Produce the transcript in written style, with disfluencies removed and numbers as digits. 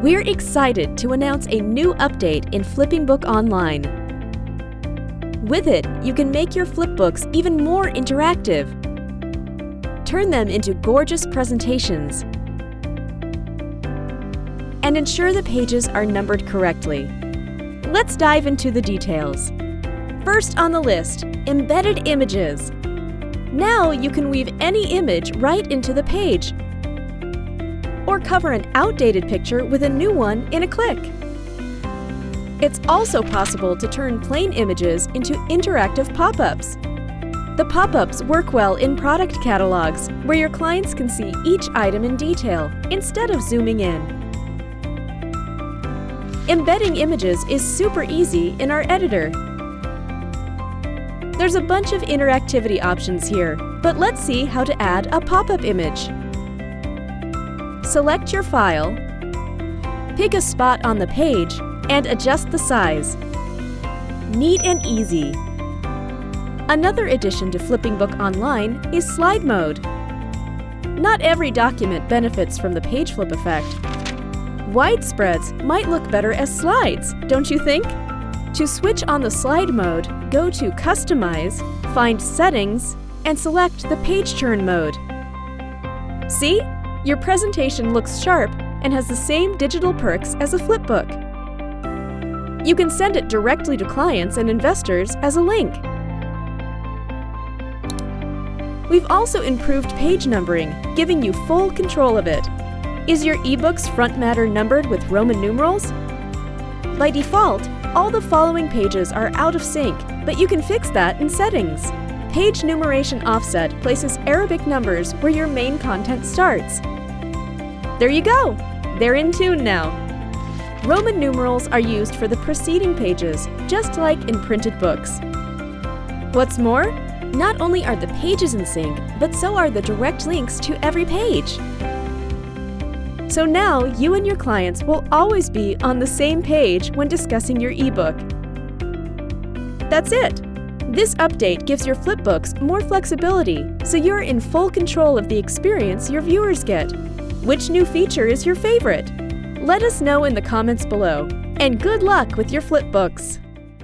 We're excited to announce a new update in FlippingBook Online. With it, you can make your flipbooks even more interactive. Turn them into gorgeous presentations and ensure the pages are numbered correctly. Let's dive into the details. First on the list, Embedded Images. Now you can weave any image right into the page, or cover an outdated picture with a new one in a click. It's also possible to turn plain images into interactive pop-ups. The pop-ups work well in product catalogs, where your clients can see each item in detail instead of zooming in. Embedding images is super easy in our editor. There's a bunch of interactivity options here, but let's see how to add a pop-up image. Select your file, pick a spot on the page, and adjust the size. Neat and easy. Another addition to FlippingBook Online is slide mode. Not every document benefits from the page flip effect. Wide spreads might look better as slides, don't you think? To switch on the slide mode, go to Customize, find Settings, and select the Page Turn mode. See? Your presentation looks sharp and has the same digital perks as a flipbook. You can send it directly to clients and investors as a link. We've also improved page numbering, giving you full control of it. Is your ebook's front matter numbered with Roman numerals? By default, all the following pages are out of sync, but you can fix that in Settings. Page Numeration Offset places Arabic numbers where your main content starts. There you go! They're in tune now. Roman numerals are used for the preceding pages, just like in printed books. What's more, not only are the pages in sync, but so are the direct links to every page. So now you and your clients will always be on the same page when discussing your ebook. That's it! This update gives your flipbooks more flexibility, so you're in full control of the experience your viewers get. Which new feature is your favorite? Let us know in the comments below, and good luck with your flipbooks!